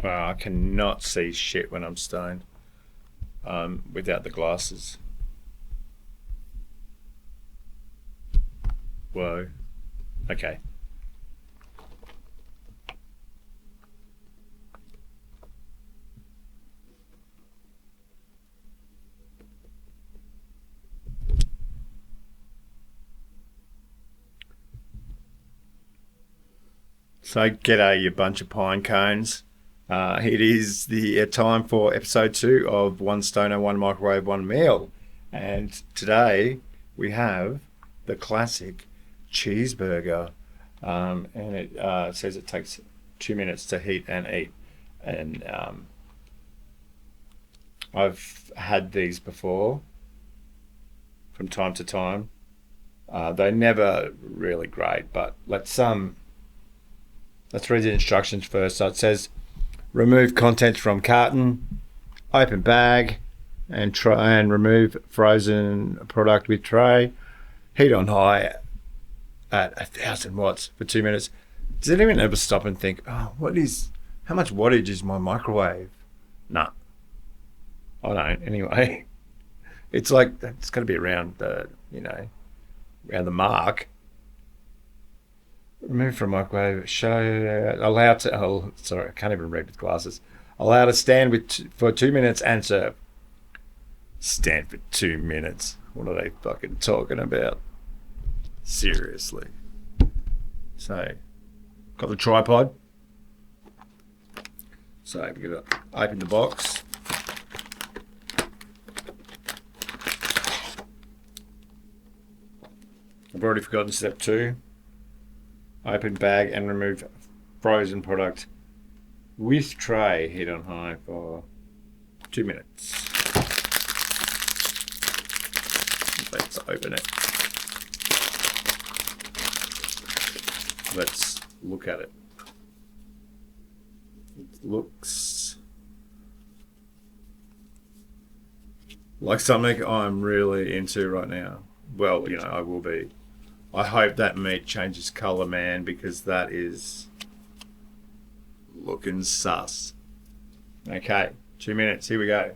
Wow, I cannot see shit when I'm stoned without the glasses. Whoa. Okay. So, g'day, you bunch of pine cones. It is the time for episode 2 of One Stoner, One Microwave, One Meal. And today we have the classic cheeseburger. And it says it takes 2 minutes to heat and eat. And I've had these before from time to time. They're never really great, but let's read the instructions first. So it says, remove contents from carton, open bag, and try and remove frozen product with tray. Heat on high at 1,000 watts for 2 minutes. Does anyone ever stop and think, how much wattage is my microwave? Nah, I don't. Anyway, it's got to be around around the mark. Remove from microwave. Allowed to. Oh, sorry, I can't even read with glasses. Allowed to stand for 2 minutes and serve. Stand for 2 minutes. What are they fucking talking about? Seriously. So, got the tripod. So we're gonna open the box. I've already forgotten step 2. Open bag and remove frozen product with tray. Heat on high for 2 minutes. Let's open it. Let's look at it. It looks like something I'm really into right now. Well, I will be. I hope that meat changes colour, man, because that is looking sus. Okay, 2 minutes. Here we go.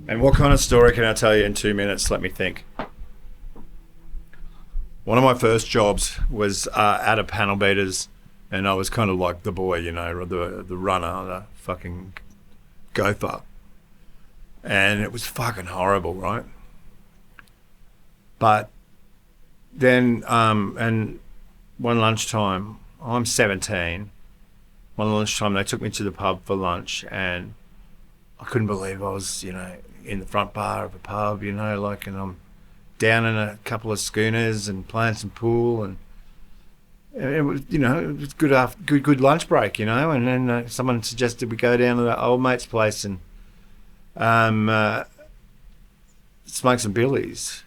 And what kind of story can I tell you in 2 minutes? Let me think. One of my first jobs was at a panel beaters, and I was kind of like the boy, the runner, the fucking gopher. And it was fucking horrible, right? But then, and one lunchtime, I'm 17. One lunchtime, they took me to the pub for lunch, and I couldn't believe I was, in the front bar of a pub, and I'm down in a couple of schooners and playing some pool, and it was, it was good lunch break, and then someone suggested we go down to the old mate's place and smoke some billies,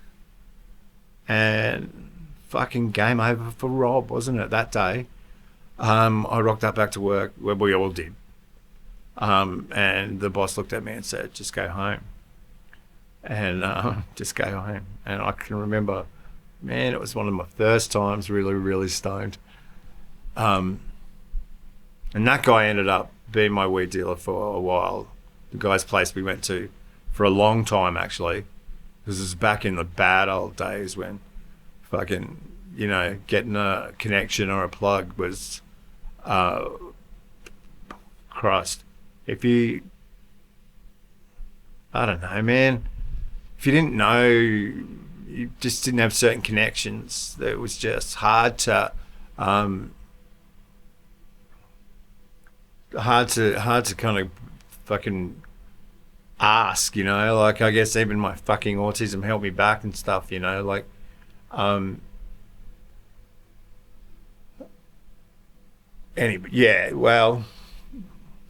and fucking game over for Rob, wasn't it, that day? I rocked up back to work, where we all did, and the boss looked at me and said, just go home, and just go home. And I can remember, man, it was one of my first times really, really stoned, and that guy ended up being my weed dealer for a while. The guy's place we went to for a long time, actually, because it was back in the bad old days when fucking, getting a connection or a plug was, Christ. I don't know, man. If you didn't know, you just didn't have certain connections. It was just hard to kind of fucking ask, I guess even my fucking autism held me back and stuff, anyway, yeah, well,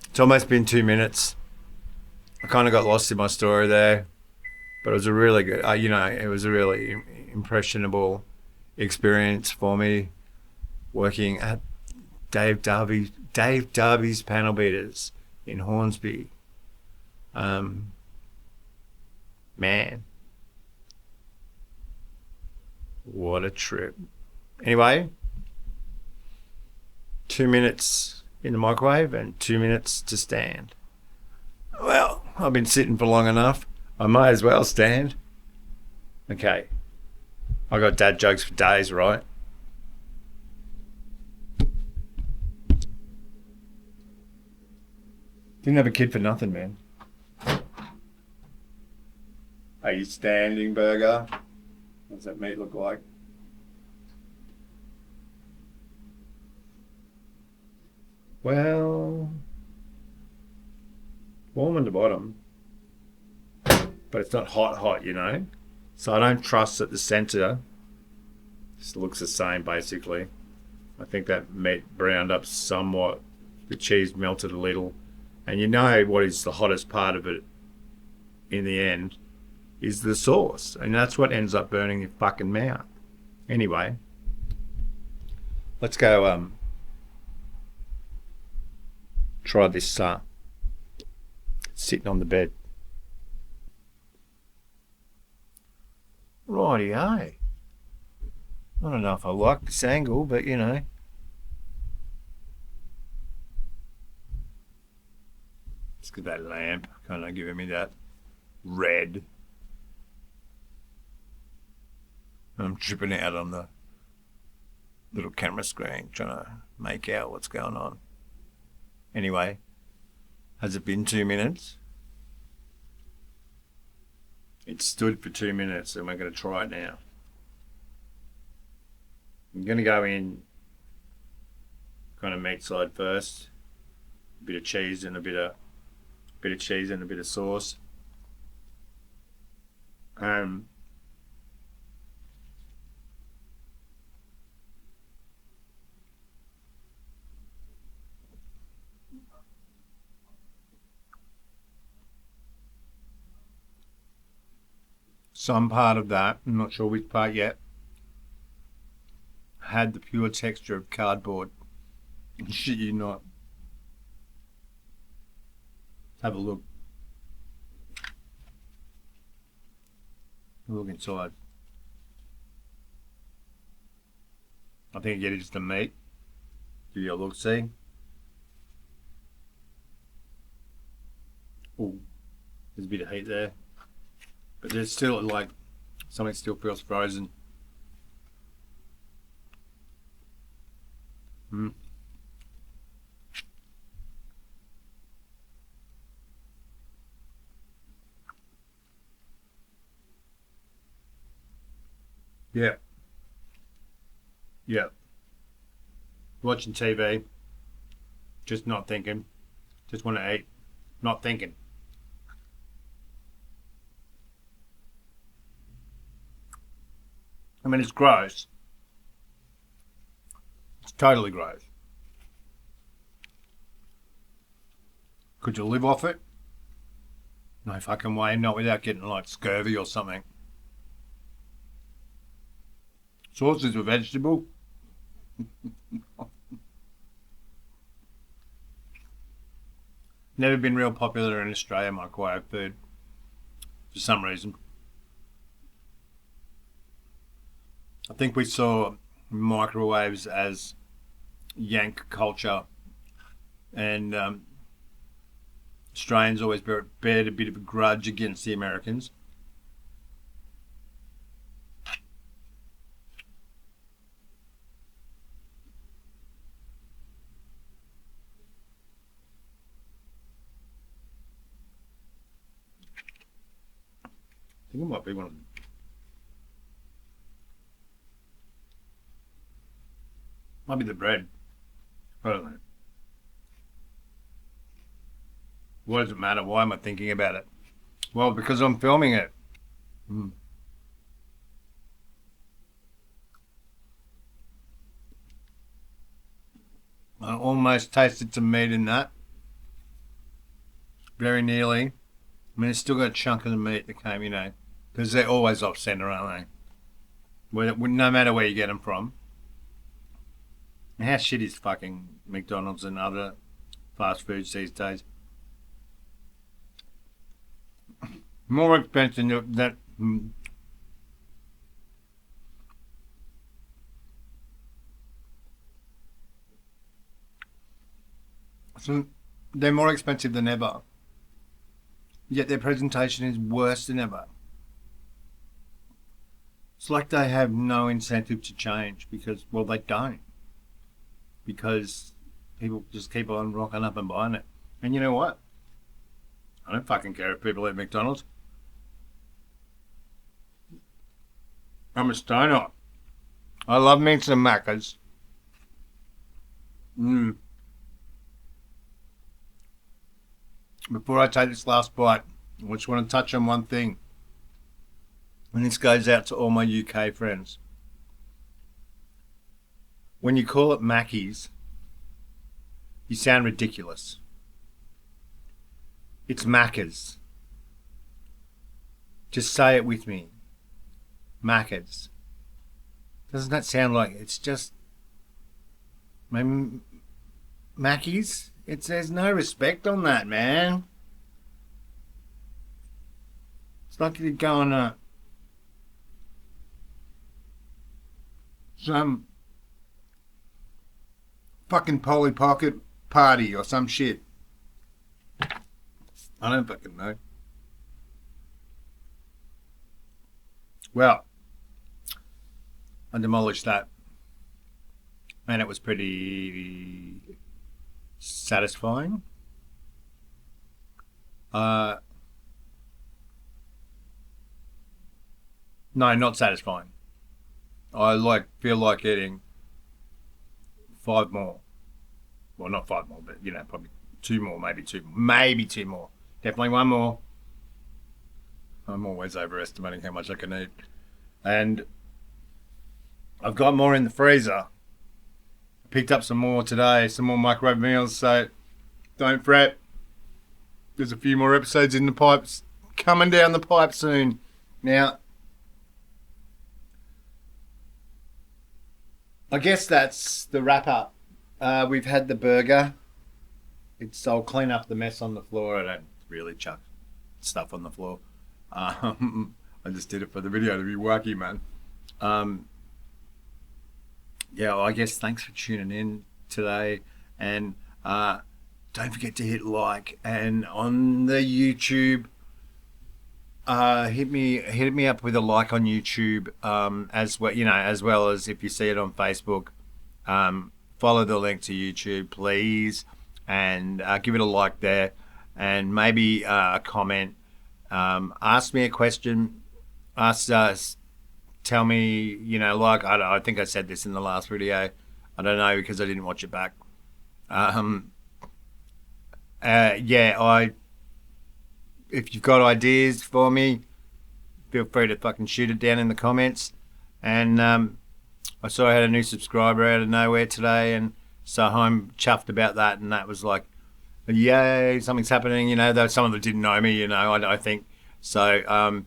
it's almost been 2 minutes. I kind of got lost in my story there, but it was a really good, it was a really impressionable experience for me working at Dave Darby's panel beaters in Hornsby. Man, what a trip. Anyway, 2 minutes in the microwave and 2 minutes to stand. Well, I've been sitting for long enough. I may as well stand. Okay. I got dad jokes for days, right? Didn't have a kid for nothing, man. Are you standing, burger? What's that meat look like? Well, warm on the bottom, but it's not hot, you know? So I don't trust that the center just looks the same, basically. I think that meat browned up somewhat. The cheese melted a little. And you know what is the hottest part of it in the end is the sauce. And that's what ends up burning your fucking mouth. Anyway, let's go try this sitting on the bed. Righty-o. I don't know if I like this angle, but you know. Let's get that lamp kind of giving me that red. I'm tripping out on the little camera screen trying to make out what's going on. Anyway, has it been 2 minutes? It stood for 2 minutes and we're going to try it now. I'm going to go in kind of meat side first. A bit of cheese and a bit of sauce. Some part of that, I'm not sure which part yet, had the pure texture of cardboard. Shit you not. Have a look. Look inside. I think you get just the meat. Give you a look, see? Oh, there's a bit of heat there. But there's still like, something still feels frozen. Yeah. Yeah. Watching TV. Just not thinking. Just want to eat. Not thinking. I mean, it's gross. It's totally gross. Could you live off it? No fucking way, not without getting like scurvy or something. Sauce is a vegetable. Never been real popular in Australia, microwave food, for some reason. I think we saw microwaves as Yank culture, and Australians always bared a bit of a grudge against the Americans. I think it might be one of them. Might be the bread. I don't know. What does it matter? Why am I thinking about it? Well, because I'm filming it. I almost tasted some meat in that. Very nearly. I mean, it's still got a chunk of the meat that came, you know, because they're always off center, aren't they? No matter where you get them from. And how shit is fucking McDonald's and other fast foods these days? More expensive than that. So they're more expensive than ever. Yet their presentation is worse than ever. It's like they have no incentive to change because, well, they don't. Because people just keep on rocking up and buying it. And you know what? I don't fucking care if people eat McDonald's. I'm a stoner. I love me some Maccas. Before I take this last bite, I just want to touch on one thing. And this goes out to all my UK friends. When you call it Mackies, you sound ridiculous. It's Maccas. Just say it with me. Maccas. Doesn't that sound like it's just... Mackies? There's no respect on that, man. It's like you're going to some fucking Polly Pocket party or some shit. I don't fucking know. Well, I demolished that. And it was pretty satisfying. No, not satisfying. I feel like eating 5 more. Well, not 5 more, but probably 2 more, maybe two more. Definitely 1 more. I'm always overestimating how much I can eat. And I've got more in the freezer. I picked up some more today, some more microwave meals, so don't fret. There's a few more episodes in the pipes coming down the pipe soon. Now, I guess that's the wrap up. We've had the burger. I'll clean up the mess on the floor. I don't really chuck stuff on the floor. I just did it for the video to be wacky, man. Yeah, well, I guess thanks for tuning in today. And don't forget to hit like. And on the YouTube, hit me up with a like on YouTube, as well as if you see it on Facebook. Follow the link to YouTube, please, and give it a like there, and maybe a comment. Ask me a question. Tell me, I think I said this in the last video. I don't know because I didn't watch it back. If you've got ideas for me, feel free to fucking shoot it down in the comments. And I saw I had a new subscriber out of nowhere today, and so I'm chuffed about that. And that was like, yay, something's happening. Though some of them didn't know me. I think so.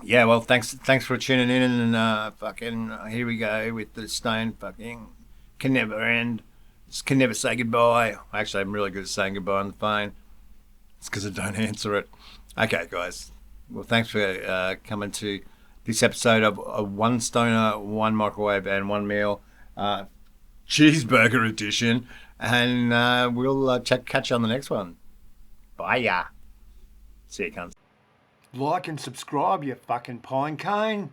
Yeah, well, thanks for tuning in, and fucking here we go with the stone fucking can never end. Just can never say goodbye. Actually, I'm really good at saying goodbye on the phone. It's because I don't answer it. Okay, guys. Well, thanks for coming to this episode of One Stoner, One Microwave, and One Meal, cheeseburger edition, and we'll catch you on the next one. Bye, ya. See you, cunts. Like and subscribe, you fucking pine cone.